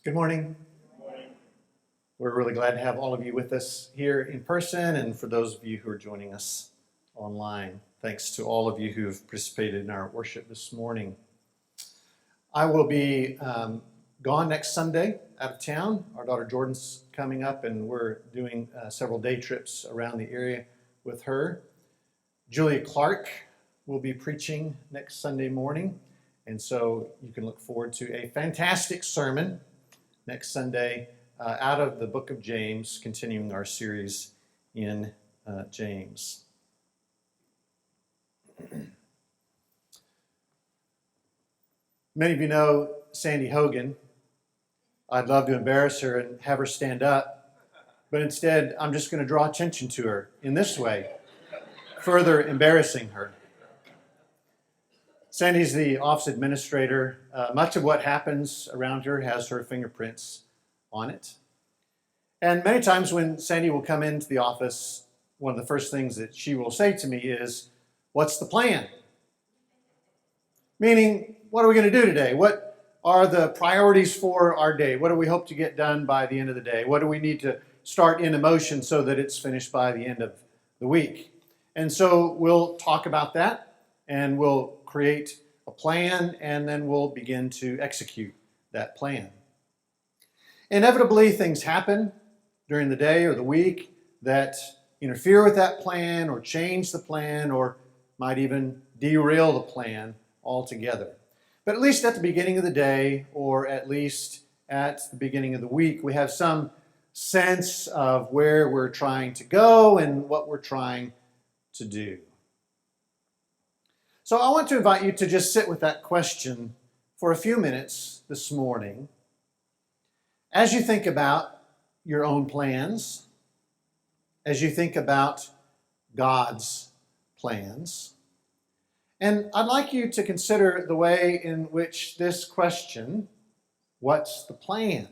Good morning. We're really glad to have all of you with us here in person, and for those of you who are joining us online. Thanks to all of you who have participated in our worship this morning. I will be gone next Sunday out of town. Our daughter Jordan's coming up, and we're doing several day trips around the area with her. Julia Clark will be preaching next Sunday morning, and so you can look forward to a fantastic sermon next Sunday out of the book of James, continuing our series in James. Many of you know Sandy Hogan. I'd love to embarrass her and have her stand up, but instead I'm just going to draw attention to her in this way, further embarrassing her. Sandy's the office administrator. Much of what happens around her has her fingerprints on it. And many times when Sandy will come into the office, one of the first things that she will say to me is, "What's the plan?" Meaning, what are we going to do today? What are the priorities for our day? What do we hope to get done by the end of the day? What do we need to start in motion so that it's finished by the end of the week? And so we'll talk about that, and we'll create a plan, and then we'll begin to execute that plan. Inevitably, things happen during the day or the week that interfere with that plan or change the plan or might even derail the plan altogether. But at least at the beginning of the day, or at least at the beginning of the week, we have some sense of where we're trying to go and what we're trying to do. So I want to invite you to just sit with that question for a few minutes this morning as you think about your own plans, as you think about God's plans. And I'd like you to consider the way in which this question, what's the plan,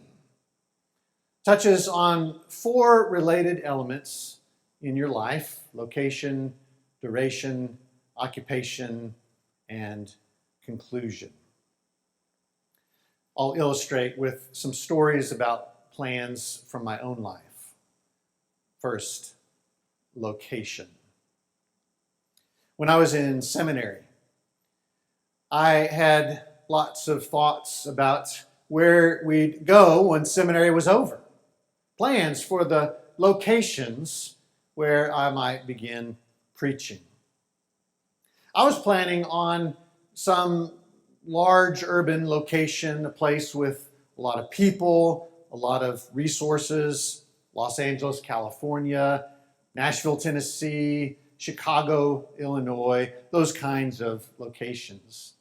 touches on four related elements in your life: location, duration, occupation, and conclusion. I'll illustrate with some stories about plans from my own life. First, location. When I was in seminary, I had lots of thoughts about where we'd go when seminary was over. Plans for the locations where I might begin preaching. I was planning on some large urban location, a place with a lot of people, a lot of resources: Los Angeles, California, Nashville, Tennessee, Chicago, Illinois, those kinds of locations.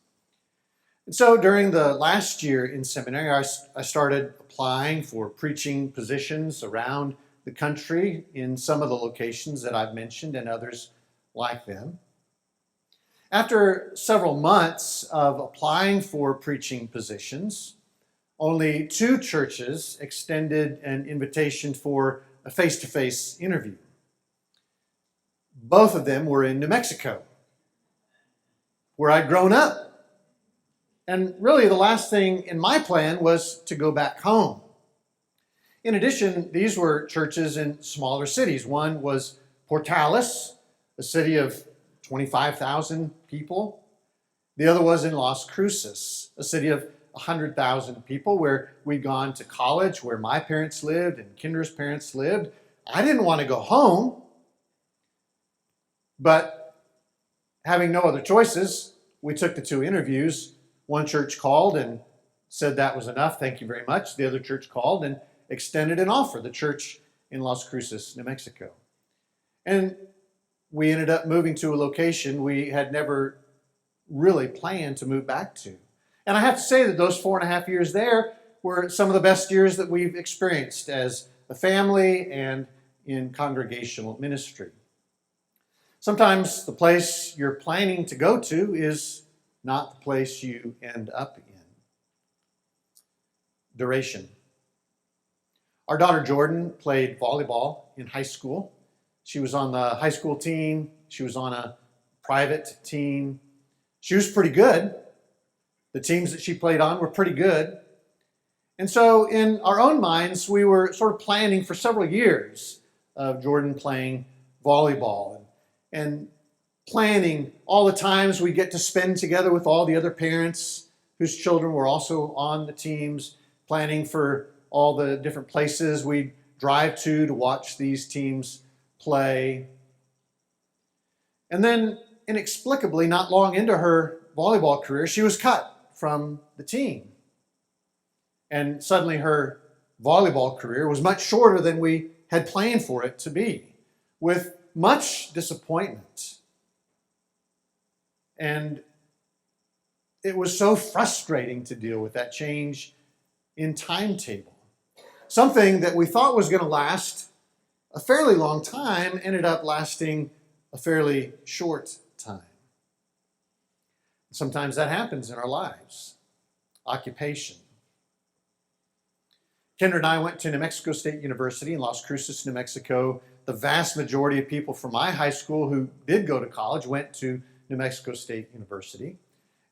And so during the last year in seminary, I started applying for preaching positions around the country in some of the locations that I've mentioned and others like them. After several months of applying for preaching positions, only 2 churches extended an invitation for a face-to-face interview. Both of them were in New Mexico, where I'd grown up. And really the last thing in my plan was to go back home. In addition, these were churches in smaller cities. One was Portales, a city of 25,000 people. The other was in Las Cruces, a city of 100,000 people, where we'd gone to college, where my parents lived and Kinder's parents lived. I didn't want to go home, but having no other choices, we took the 2 interviews. One church called and said that was enough, thank you very much. The other church called and extended an offer, the church in Las Cruces, New Mexico. And we ended up moving to a location we had never really planned to move back to. And I have to say that those 4.5 years there were some of the best years that we've experienced as a family and in congregational ministry. Sometimes the place you're planning to go to is not the place you end up in. Duration. Our daughter Jordan played volleyball in high school. She was on the high school team. She was on a private team. She was pretty good. The teams that she played on were pretty good. And so in our own minds, we were sort of planning for several years of Jordan playing volleyball and planning all the times we get to spend together with all the other parents whose children were also on the teams, planning for all the different places we'd drive to watch these teams play. And then inexplicably, not long into her volleyball career, she was cut from the team. And suddenly her volleyball career was much shorter than we had planned for it to be, with much disappointment. And it was so frustrating to deal with that change in timetable. Something that we thought was going to last a fairly long time ended up lasting a fairly short time. Sometimes that happens in our lives. Occupation. Kendra and I went to New Mexico State University in Las Cruces, New Mexico. The vast majority of people from my high school who did go to college went to New Mexico State University.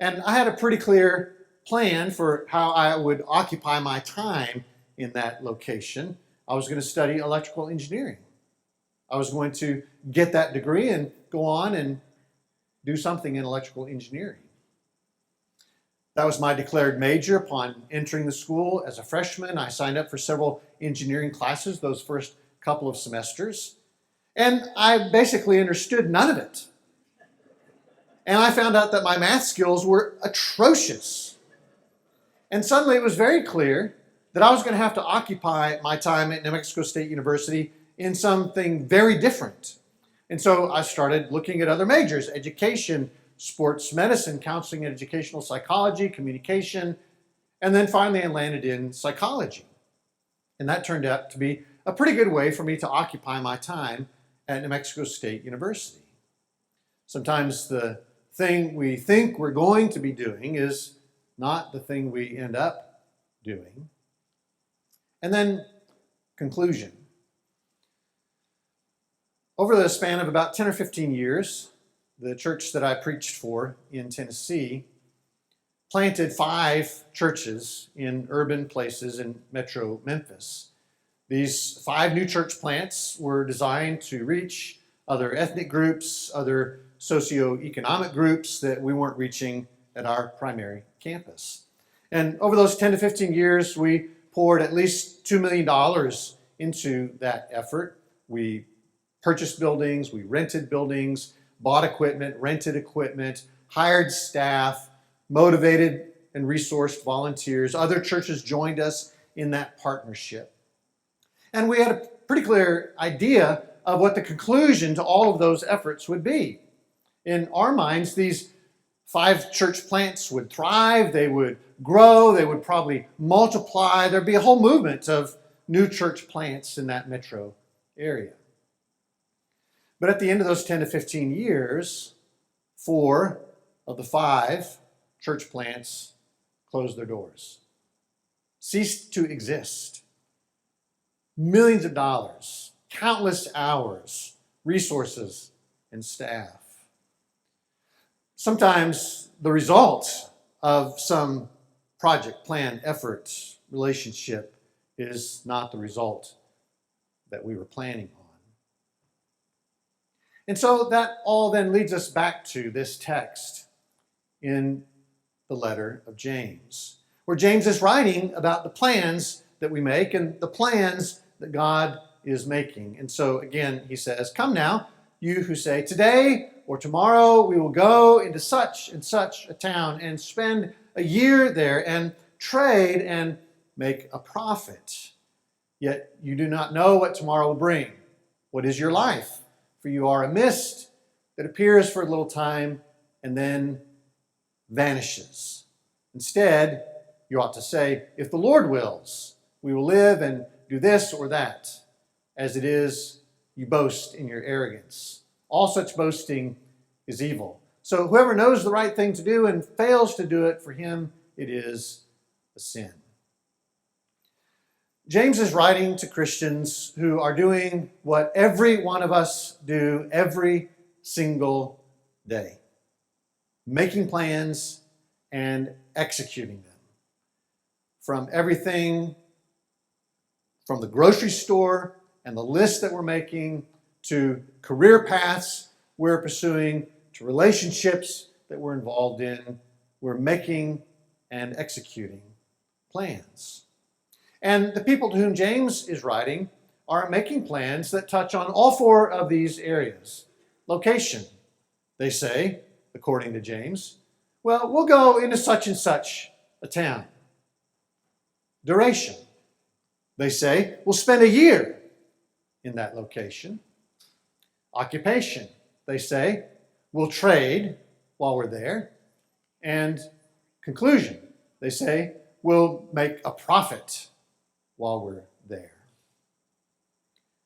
And I had a pretty clear plan for how I would occupy my time in that location. I was going to study electrical engineering. I was going to get that degree and go on and do something in electrical engineering. That was my declared major upon entering the school as a freshman. I signed up for several engineering classes those first couple of semesters, and I basically understood none of it. And I found out that my math skills were atrocious. And suddenly it was very clear that I was going to have to occupy my time at New Mexico State University in something very different. And so I started looking at other majors: education, sports medicine, counseling and educational psychology, communication, and then finally I landed in psychology. And that turned out to be a pretty good way for me to occupy my time at New Mexico State University. Sometimes the thing we think we're going to be doing is not the thing we end up doing. And then conclusion. Over the span of about 10 or 15 years, the church that I preached for in Tennessee planted 5 churches in urban places in metro Memphis. These 5 new church plants were designed to reach other ethnic groups, other socioeconomic groups that we weren't reaching at our primary campus. And over those 10 to 15 years, we poured at least $2 million into that effort. We purchased buildings, we rented buildings, bought equipment, rented equipment, hired staff, motivated and resourced volunteers. Other churches joined us in that partnership. And we had a pretty clear idea of what the conclusion to all of those efforts would be. In our minds, these 5 church plants would thrive, they would grow, they would probably multiply. There'd be a whole movement of new church plants in that metro area. But at the end of those 10 to 15 years, 4 of the 5 church plants closed their doors, ceased to exist. Millions of dollars, countless hours, resources, and staff. Sometimes the result of some project, plan, effort, relationship is not the result that we were planning on. And so that all then leads us back to this text in the letter of James, where James is writing about the plans that we make and the plans that God is making. And so again, he says, "Come now, you who say, today or tomorrow we will go into such and such a town and spend a year there and trade and make a profit. Yet you do not know what tomorrow will bring. What is your life? For you are a mist that appears for a little time and then vanishes. Instead, you ought to say, if the Lord wills, we will live and do this or that. As it is, you boast in your arrogance. All such boasting is evil. So whoever knows the right thing to do and fails to do it, for him it is a sin." James is writing to Christians who are doing what every one of us do every single day: making plans and executing them. from everything from the grocery store and the list that we're making to career paths we're pursuing to relationships that we're involved in. We're making and executing plans. And the people to whom James is writing are making plans that touch on all four of these areas. Location, they say, according to James, well, we'll go into such and such a town. Duration, they say, we'll spend a year in that location. Occupation, they say, we'll trade while we're there. And conclusion, they say, we'll make a profit while we're there.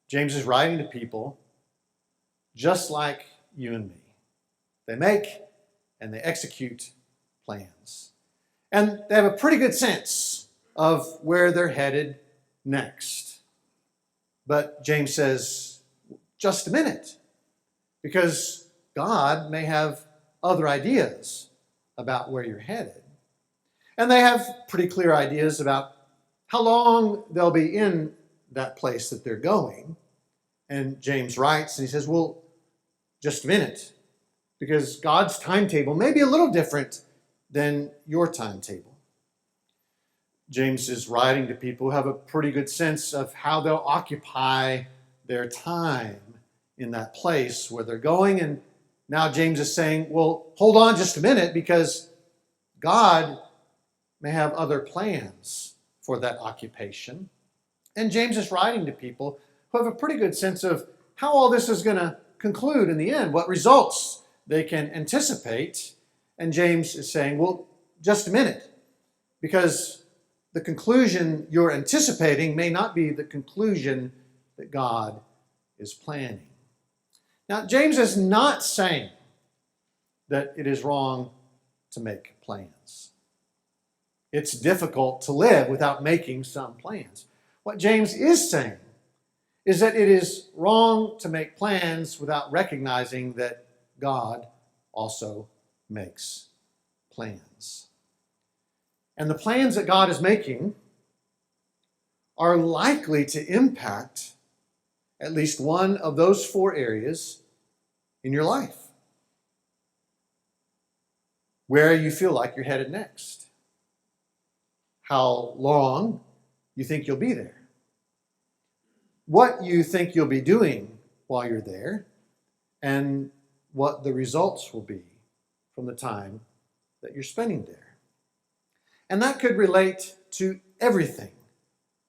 James is writing to people just like you and me. They make and they execute plans. And they have a pretty good sense of where they're headed next. But James says, just a minute, because God may have other ideas about where you're headed. And they have pretty clear ideas about how long they'll be in that place that they're going. And James writes, and he says, well, just a minute, because God's timetable may be a little different than your timetable. James is writing to people who have a pretty good sense of how they'll occupy their time in that place where they're going. And now James is saying, well, hold on just a minute, because God may have other plans for that occupation. And James is writing to people who have a pretty good sense of how all this is going to conclude in the end, what results they can anticipate. And James is saying, well, just a minute, because the conclusion you're anticipating may not be the conclusion that God is planning. Now, James is not saying that it is wrong to make plans. It's difficult to live without making some plans. What James is saying is that it is wrong to make plans without recognizing that God also makes plans. And the plans that God is making are likely to impact at least one of those four areas in your life. Where you feel like you're headed next. How long you think you'll be there. What you think you'll be doing while you're there, and what the results will be from the time that you're spending there. And that could relate to everything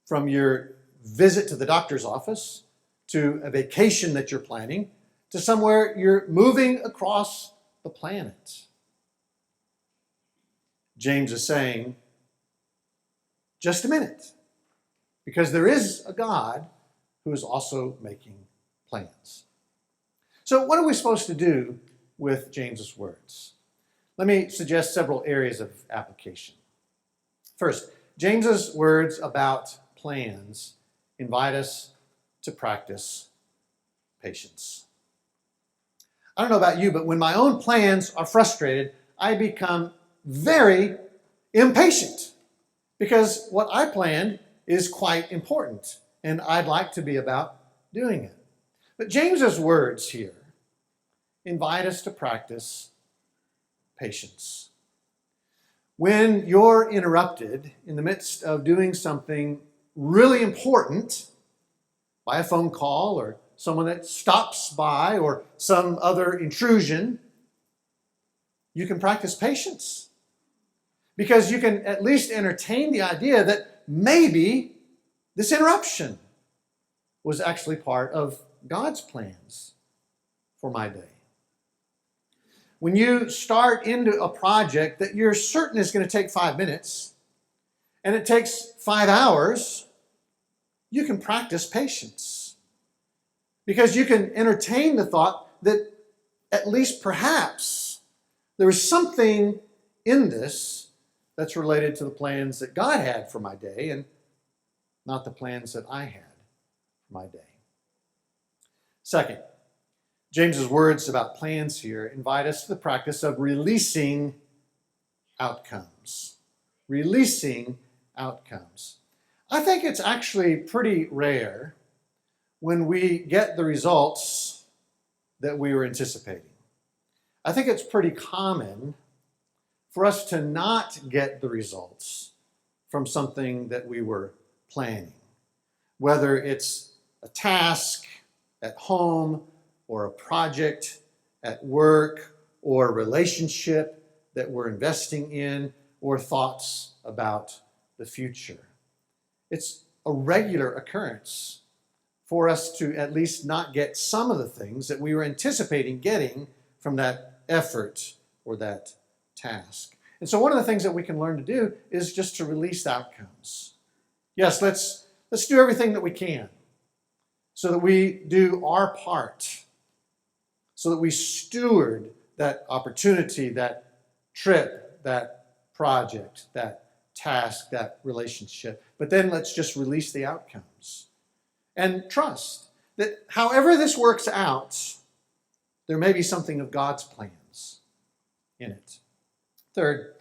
from your visit to the doctor's office, to a vacation that you're planning, to somewhere you're moving across the planet. James is saying, just a minute, because there is a God who is also making plans. So what are we supposed to do with James's words? Let me suggest several areas of application. First, James's words about plans invite us to practice patience. I don't know about you, but when my own plans are frustrated, I become very impatient because what I planned is quite important and I'd like to be about doing it. But James's words here invite us to practice patience. When you're interrupted in the midst of doing something really important by a phone call or someone that stops by or some other intrusion, you can practice patience. Because you can at least entertain the idea that maybe this interruption was actually part of God's plans for my day. When you start into a project that you're certain is going to take 5 minutes and it takes 5 hours, you can practice patience. Because you can entertain the thought that at least perhaps there is something in this that's related to the plans that God had for my day and not the plans that I had for my day. Second, James's words about plans here invite us to the practice of releasing outcomes. Releasing outcomes. I think it's actually pretty rare when we get the results that we were anticipating. I think it's pretty common for us to not get the results from something that we were planning, whether it's a task at home or a project at work or a relationship that we're investing in or thoughts about the future. It's a regular occurrence for us to at least not get some of the things that we were anticipating getting from that effort or that task. And so one of the things that we can learn to do is just to release the outcomes. Yes, let's do everything that we can so that we do our part, so that we steward that opportunity, that trip, that project, that task, that relationship. But then let's just release the outcomes and trust that however this works out, there may be something of God's plans in it. Third,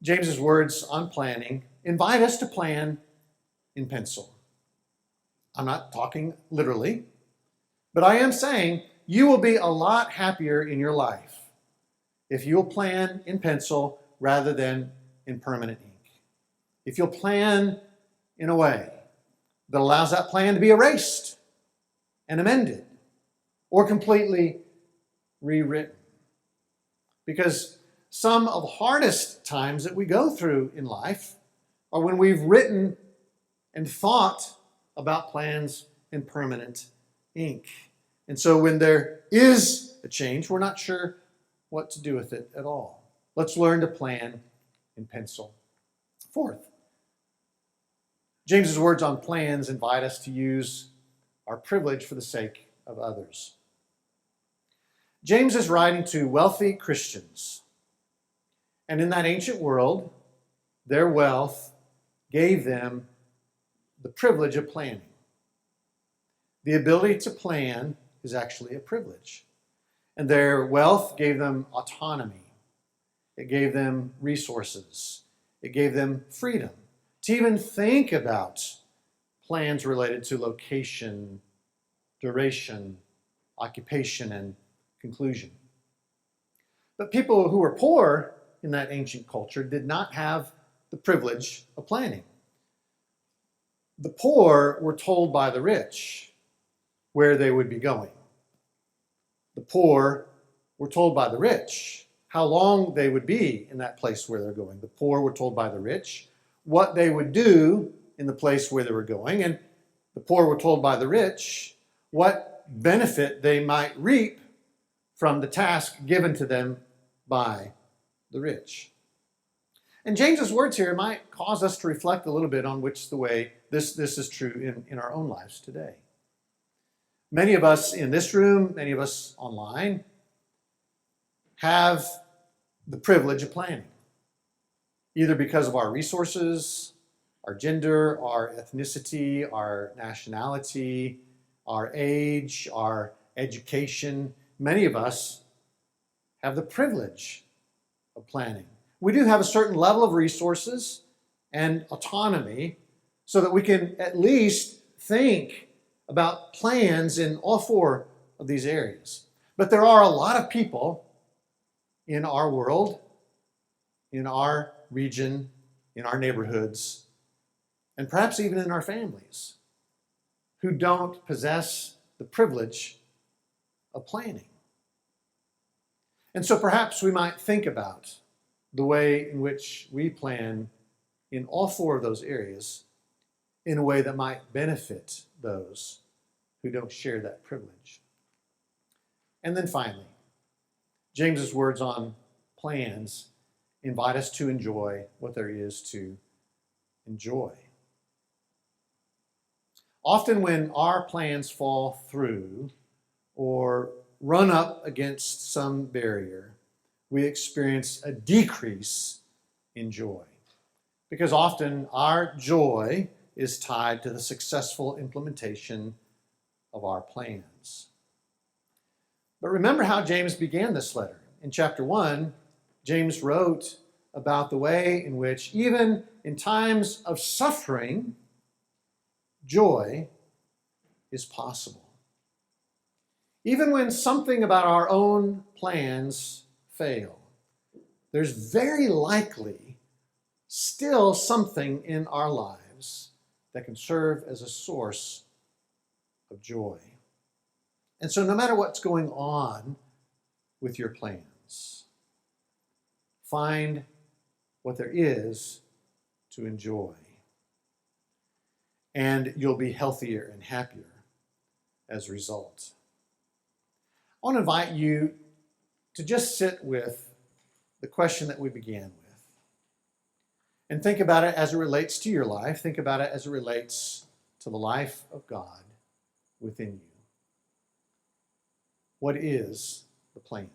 James's words on planning invite us to plan in pencil. I'm not talking literally, but I am saying you will be a lot happier in your life if you'll plan in pencil rather than in permanent ink. If you'll plan in a way that allows that plan to be erased and amended or completely rewritten. Because some of the hardest times that we go through in life are when we've written and thought about plans in permanent ink. And so when there is a change, we're not sure what to do with it at all. Let's learn to plan in pencil. Fourth, James's words on plans invite us to use our privilege for the sake of others. James is writing to wealthy Christians. And in that ancient world, their wealth gave them the privilege of planning. The ability to plan is actually a privilege. And their wealth gave them autonomy. It gave them resources. It gave them freedom to even think about plans related to location, duration, occupation, and conclusion. But people who were poor in that ancient culture did not have the privilege of planning. The poor were told by the rich where they would be going. The poor were told by the rich how long they would be in that place where they're going. The poor were told by the rich what they would do in the place where they were going. And the poor were told by the rich what benefit they might reap from the task given to them by the rich. And James's words here might cause us to reflect a little bit on which the way this is true in our own lives today. Many of us in this room, many of us online, have the privilege of planning, either because of our resources, our gender, our ethnicity, our nationality, our age, our education. Many of us have the privilege of planning. We do have a certain level of resources and autonomy so that we can at least think about plans in all four of these areas. But there are a lot of people in our world, in our region, in our neighborhoods, and perhaps even in our families, who don't possess the privilege of planning. And so perhaps we might think about the way in which we plan in all four of those areas in a way that might benefit those who don't share that privilege. And then finally, James's words on plans invite us to enjoy what there is to enjoy. Often when our plans fall through or run up against some barrier, we experience a decrease in joy. Because often our joy is tied to the successful implementation of our plans. But remember how James began this letter. In chapter 1, James wrote about the way in which, even in times of suffering, joy is possible. Even when something about our own plans fail, there's very likely still something in our lives that can serve as a source of joy. And so no matter what's going on with your plans, find what there is to enjoy. And you'll be healthier and happier as a result. I want to invite you to just sit with the question that we began with and think about it as it relates to your life. Think about it as it relates to the life of God within you. What is the plan?